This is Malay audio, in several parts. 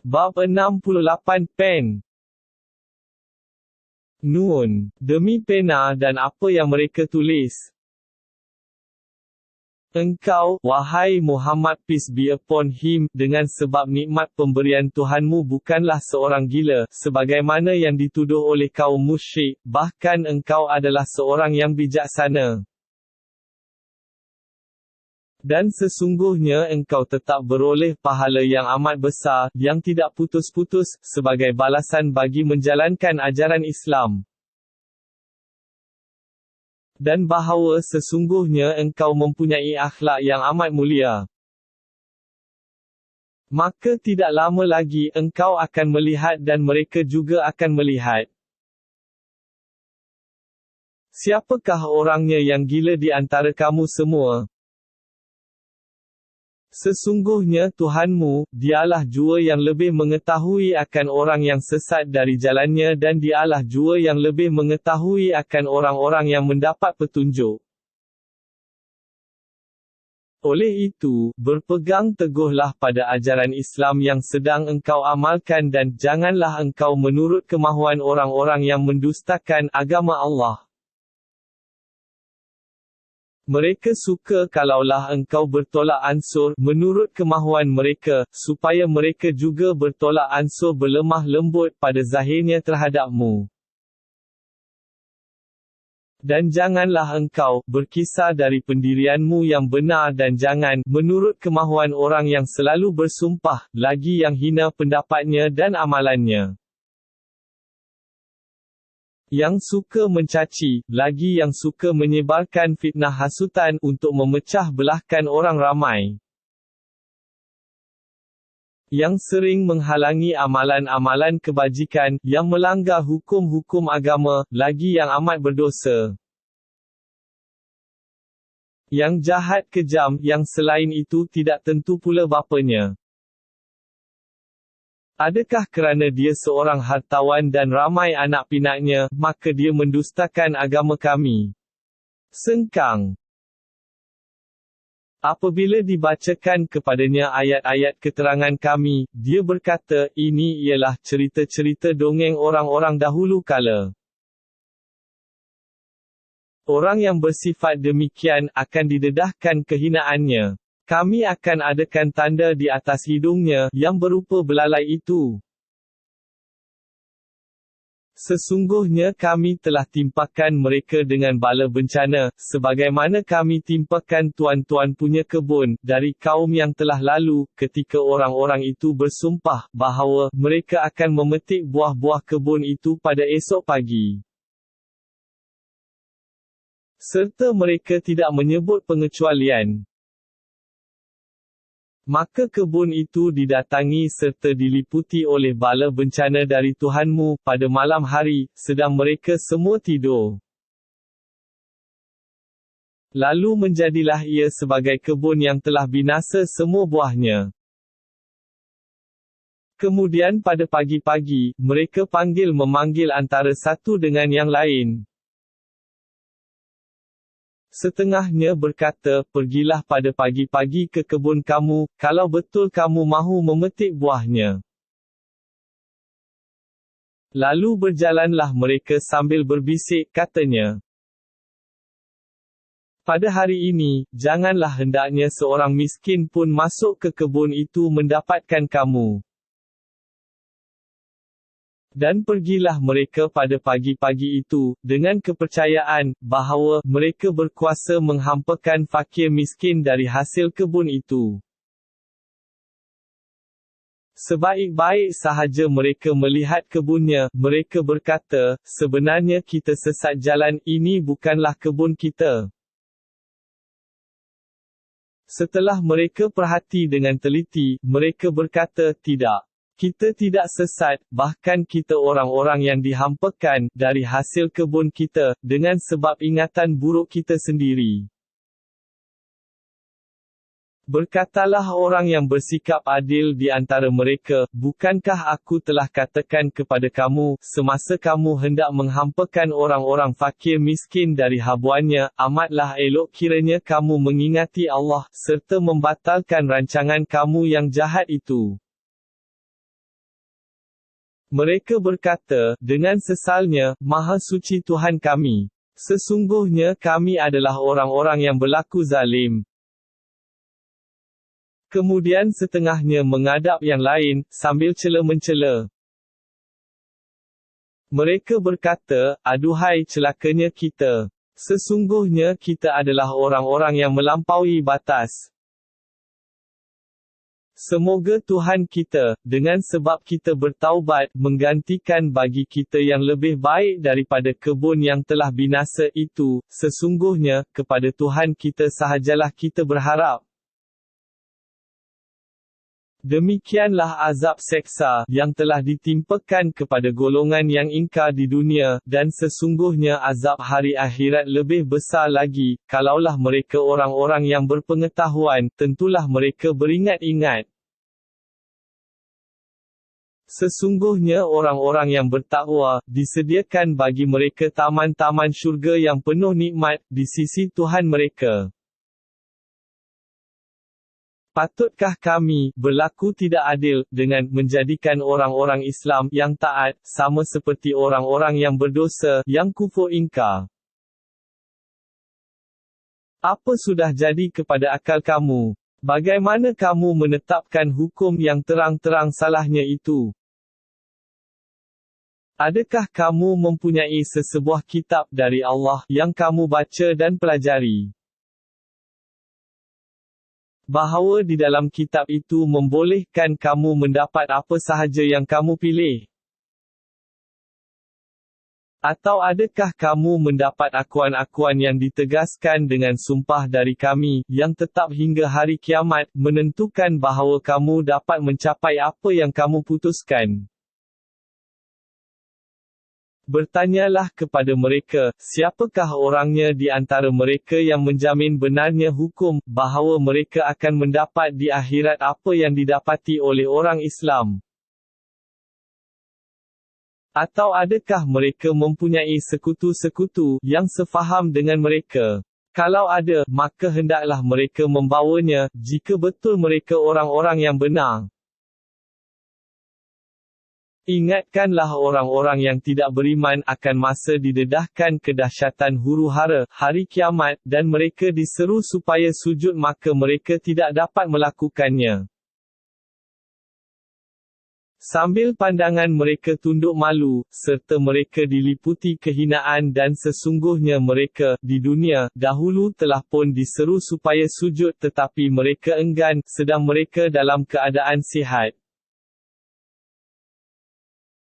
Bab 68 Pen. Nun, demi pena dan apa yang mereka tulis. Engkau, wahai Muhammad peace be upon him, dengan sebab nikmat pemberian Tuhanmu bukanlah seorang gila, sebagaimana yang dituduh oleh kaum musyrik, bahkan engkau adalah seorang yang bijaksana. Dan sesungguhnya engkau tetap beroleh pahala yang amat besar, yang tidak putus-putus, sebagai balasan bagi menjalankan ajaran Islam. Dan bahawa sesungguhnya engkau mempunyai akhlak yang amat mulia. Maka tidak lama lagi engkau akan melihat dan mereka juga akan melihat. Siapakah orangnya yang gila di antara kamu semua? Sesungguhnya Tuhanmu, dialah jua yang lebih mengetahui akan orang yang sesat dari jalannya dan dialah jua yang lebih mengetahui akan orang-orang yang mendapat petunjuk. Oleh itu, berpegang teguhlah pada ajaran Islam yang sedang engkau amalkan dan janganlah engkau menurut kemahuan orang-orang yang mendustakan agama Allah. Mereka suka kalaulah engkau bertolak ansur, menurut kemahuan mereka, supaya mereka juga bertolak ansur berlemah lembut pada zahirnya terhadapmu. Dan janganlah engkau berkisar dari pendirianmu yang benar dan jangan, menurut kemahuan orang yang selalu bersumpah, lagi yang hina pendapatnya dan amalannya. Yang suka mencaci, lagi yang suka menyebarkan fitnah hasutan untuk memecah belahkan orang ramai. Yang sering menghalangi amalan-amalan kebajikan, yang melanggar hukum-hukum agama, lagi yang amat berdosa. Yang jahat kejam, yang selain itu tidak tentu pula bapanya. Adakah kerana dia seorang hartawan dan ramai anak pinaknya, maka dia mendustakan agama kami? Sengkang. Apabila dibacakan kepadanya ayat-ayat keterangan kami, dia berkata, ini ialah cerita-cerita dongeng orang-orang dahulu kala. Orang yang bersifat demikian, akan didedahkan kehinaannya. Kami akan adakan tanda di atas hidungnya, yang berupa belalai itu. Sesungguhnya kami telah timpakan mereka dengan bala bencana, sebagaimana kami timpakan tuan-tuan punya kebun, dari kaum yang telah lalu, ketika orang-orang itu bersumpah, bahawa, mereka akan memetik buah-buah kebun itu pada esok pagi. Serta mereka tidak menyebut pengecualian. Maka kebun itu didatangi serta diliputi oleh bala bencana dari Tuhanmu, pada malam hari, sedang mereka semua tidur. Lalu menjadilah ia sebagai kebun yang telah binasa semua buahnya. Kemudian pada pagi-pagi, mereka memanggil antara satu dengan yang lain. Setengahnya berkata, pergilah pada pagi-pagi ke kebun kamu, kalau betul kamu mahu memetik buahnya. Lalu berjalanlah mereka sambil berbisik, katanya. Pada hari ini, janganlah hendaknya seorang miskin pun masuk ke kebun itu mendapatkan kamu. Dan pergilah mereka pada pagi-pagi itu, dengan kepercayaan, bahawa, mereka berkuasa menghampakan fakir miskin dari hasil kebun itu. Sebaik-baik sahaja mereka melihat kebunnya, mereka berkata, sebenarnya kita sesat jalan, ini bukanlah kebun kita. Setelah mereka perhati dengan teliti, mereka berkata, tidak. Kita tidak sesat, bahkan kita orang-orang yang dihampakan, dari hasil kebun kita, dengan sebab ingatan buruk kita sendiri. Berkatalah orang yang bersikap adil di antara mereka, bukankah aku telah katakan kepada kamu, semasa kamu hendak menghampakan orang-orang fakir miskin dari habuannya, amatlah elok kiranya kamu mengingati Allah, serta membatalkan rancangan kamu yang jahat itu. Mereka berkata, dengan sesalnya, Maha Suci Tuhan kami. Sesungguhnya kami adalah orang-orang yang berlaku zalim. Kemudian setengahnya menghadap yang lain, sambil cela-mencela. Mereka berkata, aduhai celakanya kita. Sesungguhnya kita adalah orang-orang yang melampaui batas. Semoga Tuhan kita, dengan sebab kita bertaubat, menggantikan bagi kita yang lebih baik daripada kebun yang telah binasa itu. Sesungguhnya, kepada Tuhan kita sahajalah kita berharap. Demikianlah azab seksa, yang telah ditimpakan kepada golongan yang ingkar di dunia, dan sesungguhnya azab hari akhirat lebih besar lagi, kalaulah mereka orang-orang yang berpengetahuan, tentulah mereka beringat-ingat. Sesungguhnya orang-orang yang bertakwa, disediakan bagi mereka taman-taman syurga yang penuh nikmat, di sisi Tuhan mereka. Patutkah kami, berlaku tidak adil, dengan menjadikan orang-orang Islam, yang taat, sama seperti orang-orang yang berdosa, yang kufur ingkar? Apa sudah jadi kepada akal kamu? Bagaimana kamu menetapkan hukum yang terang-terang salahnya itu? Adakah kamu mempunyai sesebuah kitab dari Allah, yang kamu baca dan pelajari? Bahawa di dalam kitab itu membolehkan kamu mendapat apa sahaja yang kamu pilih? Atau adakah kamu mendapat akuan-akuan yang ditegaskan dengan sumpah dari kami, yang tetap hingga hari kiamat, menentukan bahawa kamu dapat mencapai apa yang kamu putuskan? Bertanyalah kepada mereka, siapakah orangnya di antara mereka yang menjamin benarnya hukum, bahawa mereka akan mendapat di akhirat apa yang didapati oleh orang Islam? Atau adakah mereka mempunyai sekutu-sekutu, yang sefaham dengan mereka? Kalau ada, maka hendaklah mereka membawanya, jika betul mereka orang-orang yang benar. Ingatkanlah orang-orang yang tidak beriman akan masa didedahkan kedahsyatan huru-hara, hari kiamat, dan mereka diseru supaya sujud maka mereka tidak dapat melakukannya. Sambil pandangan mereka tunduk malu, serta mereka diliputi kehinaan dan sesungguhnya mereka, di dunia, dahulu telah pun diseru supaya sujud tetapi mereka enggan, sedang mereka dalam keadaan sihat.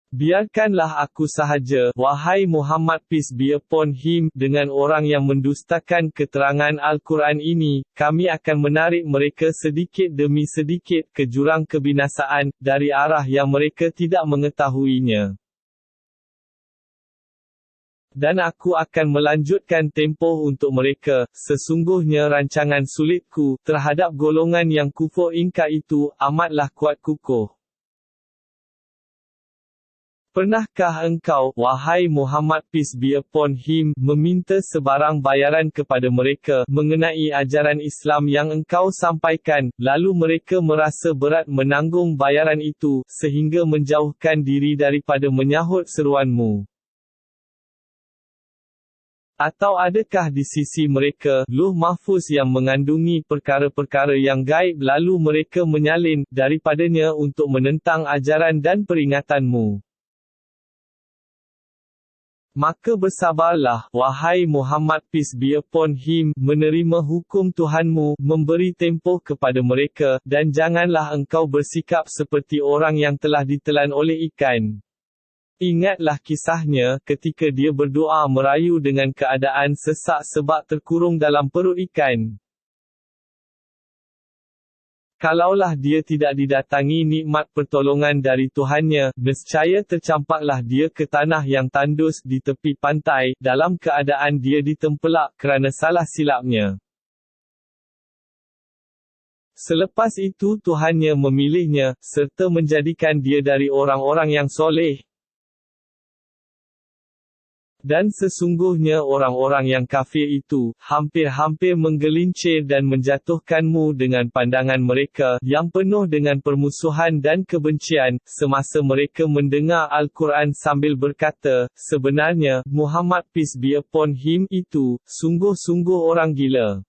Biarkanlah aku sahaja, wahai Muhammad peace be upon him, dengan orang yang mendustakan keterangan Al-Quran ini, kami akan menarik mereka sedikit demi sedikit ke jurang kebinasaan, dari arah yang mereka tidak mengetahuinya. Dan aku akan melanjutkan tempoh untuk mereka, sesungguhnya rancangan sulitku, terhadap golongan yang kufur ingkar itu, amatlah kuat kukuh. Pernahkah engkau, wahai Muhammad peace be upon him, meminta sebarang bayaran kepada mereka, mengenai ajaran Islam yang engkau sampaikan, lalu mereka merasa berat menanggung bayaran itu, sehingga menjauhkan diri daripada menyahut seruanmu? Atau adakah di sisi mereka, Lauh Mahfuz yang mengandungi perkara-perkara yang gaib lalu mereka menyalin, daripadanya untuk menentang ajaran dan peringatanmu? Maka bersabarlah, wahai Muhammad peace be upon him, menerima hukum Tuhanmu, memberi tempoh kepada mereka, dan janganlah engkau bersikap seperti orang yang telah ditelan oleh ikan. Ingatlah kisahnya, ketika dia berdoa merayu dengan keadaan sesak sebab terkurung dalam perut ikan. Kalaulah dia tidak didatangi nikmat pertolongan dari Tuhannya, nescaya tercampaklah dia ke tanah yang tandus di tepi pantai, dalam keadaan dia ditempelak kerana salah silapnya. Selepas itu Tuhannya memilihnya, serta menjadikan dia dari orang-orang yang soleh. Dan sesungguhnya orang-orang yang kafir itu, hampir-hampir menggelincir dan menjatuhkanmu dengan pandangan mereka, yang penuh dengan permusuhan dan kebencian, semasa mereka mendengar Al-Quran sambil berkata, sebenarnya, Muhammad peace be upon him itu, sungguh-sungguh orang gila.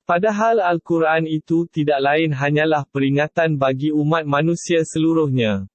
Padahal Al-Quran itu tidak lain hanyalah peringatan bagi umat manusia seluruhnya.